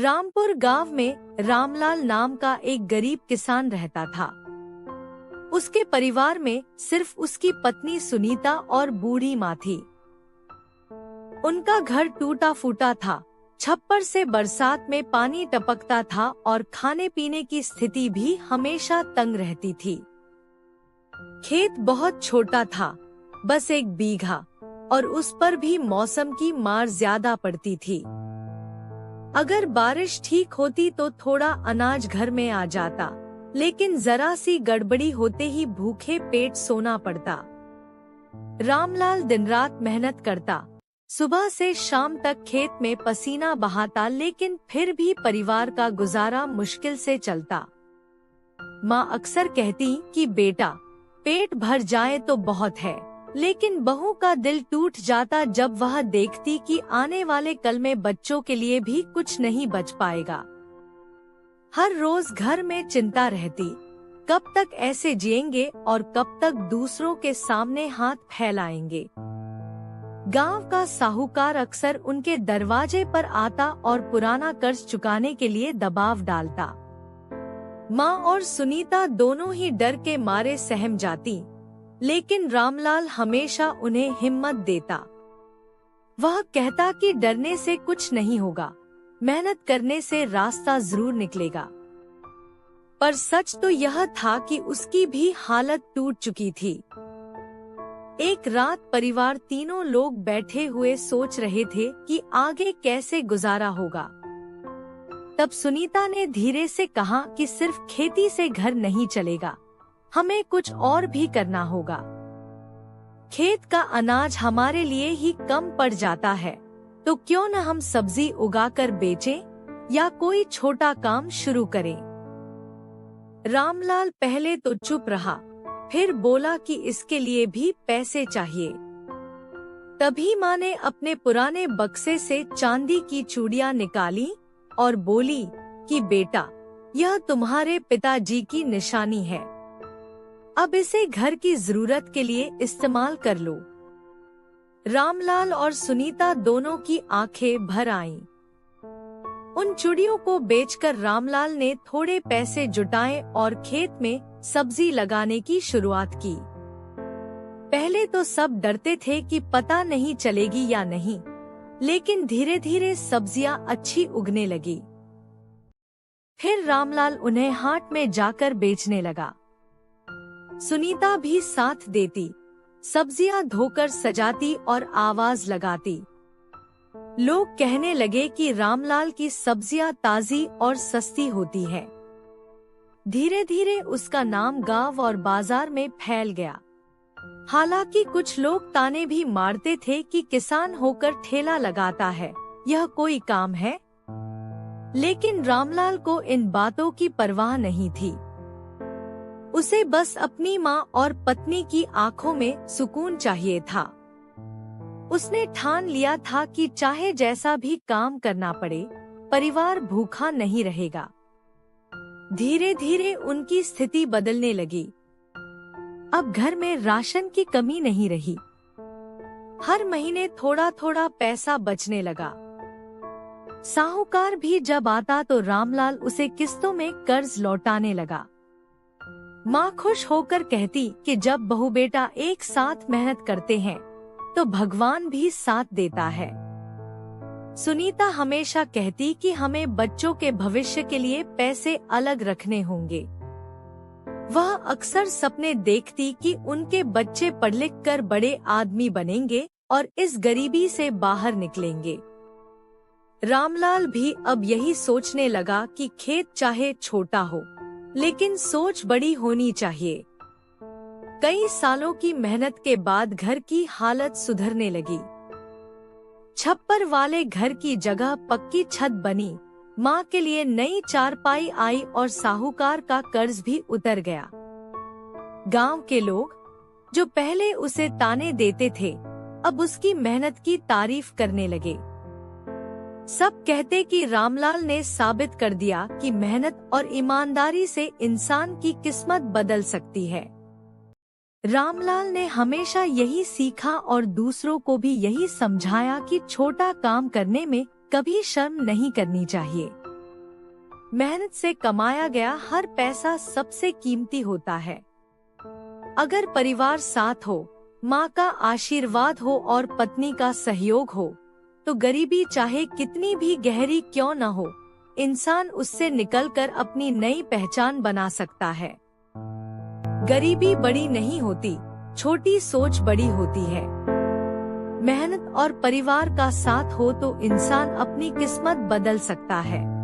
रामपुर गांव में रामलाल नाम का एक गरीब किसान रहता था। उसके परिवार में सिर्फ उसकी पत्नी सुनीता और बूढ़ी माँ थी। उनका घर टूटा फूटा था, छप्पर से बरसात में पानी टपकता था और खाने पीने की स्थिति भी हमेशा तंग रहती थी। खेत बहुत छोटा था, बस 1 बीघा, और उस पर भी मौसम की मार ज्यादा पड़ती थी। अगर बारिश ठीक होती तो थोड़ा अनाज घर में आ जाता, लेकिन जरा सी गड़बड़ी होते ही भूखे पेट सोना पड़ता। रामलाल दिन रात मेहनत करता, सुबह से शाम तक खेत में पसीना बहाता, लेकिन फिर भी परिवार का गुजारा मुश्किल से चलता। माँ अक्सर कहती कि बेटा, पेट भर जाए तो बहुत है, लेकिन बहू का दिल टूट जाता जब वह देखती कि आने वाले कल में बच्चों के लिए भी कुछ नहीं बच पाएगा। हर रोज घर में चिंता रहती, कब तक ऐसे जिएंगे और कब तक दूसरों के सामने हाथ फैलाएंगे। गांव का साहूकार अक्सर उनके दरवाजे पर आता और पुराना कर्ज चुकाने के लिए दबाव डालता। माँ और सुनीता दोनों ही डर के मारे सहम जाती, लेकिन रामलाल हमेशा उन्हें हिम्मत देता। वह कहता कि डरने से कुछ नहीं होगा, मेहनत करने से रास्ता जरूर निकलेगा। पर सच तो यह था कि उसकी भी हालत टूट चुकी थी। एक रात परिवार तीनों लोग बैठे हुए सोच रहे थे कि आगे कैसे गुजारा होगा। तब सुनीता ने धीरे से कहा कि सिर्फ खेती से घर नहीं चलेगा, हमें कुछ और भी करना होगा। खेत का अनाज हमारे लिए ही कम पड़ जाता है, तो क्यों न हम सब्जी उगाकर बेचें या कोई छोटा काम शुरू करें। रामलाल पहले तो चुप रहा, फिर बोला कि इसके लिए भी पैसे चाहिए। तभी माँ ने अपने पुराने बक्से से चांदी की चूड़ियाँ निकाली और बोली कि बेटा, यह तुम्हारे पिताजी की निशानी है, अब इसे घर की जरूरत के लिए इस्तेमाल कर लो। रामलाल और सुनीता दोनों की आंखें भर आईं। उन चूड़ियों को बेचकर रामलाल ने थोड़े पैसे जुटाए और खेत में सब्जी लगाने की शुरुआत की। पहले तो सब डरते थे कि पता नहीं चलेगी या नहीं, लेकिन धीरे धीरे सब्जियां अच्छी उगने लगी। फिर रामलाल उन्हें हाट में जाकर बेचने लगा। सुनीता भी साथ देती, सब्जियां धोकर सजाती और आवाज लगाती। लोग कहने लगे कि रामलाल की सब्जियां ताजी और सस्ती होती है। धीरे धीरे उसका नाम गांव और बाजार में फैल गया। हालांकि कुछ लोग ताने भी मारते थे कि किसान होकर ठेला लगाता है, यह कोई काम है। लेकिन रामलाल को इन बातों की परवाह नहीं थी। उसे बस अपनी माँ और पत्नी की आंखों में सुकून चाहिए था। उसने ठान लिया था कि चाहे जैसा भी काम करना पड़े, परिवार भूखा नहीं रहेगा। धीरे धीरे उनकी स्थिति बदलने लगी। अब घर में राशन की कमी नहीं रही। हर महीने थोड़ा थोड़ा पैसा बचने लगा। साहूकार भी जब आता तो रामलाल उसे किस्तों में कर्ज लौटाने लगा। माँ खुश होकर कहती कि जब बहू बेटा एक साथ मेहनत करते हैं तो भगवान भी साथ देता है। सुनीता हमेशा कहती कि हमें बच्चों के भविष्य के लिए पैसे अलग रखने होंगे। वह अक्सर सपने देखती कि उनके बच्चे पढ़ लिख कर बड़े आदमी बनेंगे और इस गरीबी से बाहर निकलेंगे। रामलाल भी अब यही सोचने लगा कि खेत चाहे छोटा हो, लेकिन सोच बड़ी होनी चाहिए। कई सालों की मेहनत के बाद घर की हालत सुधरने लगी। छप्पर वाले घर की जगह पक्की छत बनी, माँ के लिए नई चारपाई आई और साहूकार का कर्ज भी उतर गया। गांव के लोग, जो पहले उसे ताने देते थे, अब उसकी मेहनत की तारीफ करने लगे। सब कहते कि रामलाल ने साबित कर दिया कि मेहनत और ईमानदारी से इंसान की किस्मत बदल सकती है। रामलाल ने हमेशा यही सीखा और दूसरों को भी यही समझाया कि छोटा काम करने में कभी शर्म नहीं करनी चाहिए। मेहनत से कमाया गया हर पैसा सबसे कीमती होता है। अगर परिवार साथ हो, माँ का आशीर्वाद हो और पत्नी का सहयोग हो, तो गरीबी चाहे कितनी भी गहरी क्यों न हो, इंसान उससे निकलकर अपनी नई पहचान बना सकता है। गरीबी बड़ी नहीं होती, छोटी सोच बड़ी होती है। मेहनत और परिवार का साथ हो तो इंसान अपनी किस्मत बदल सकता है।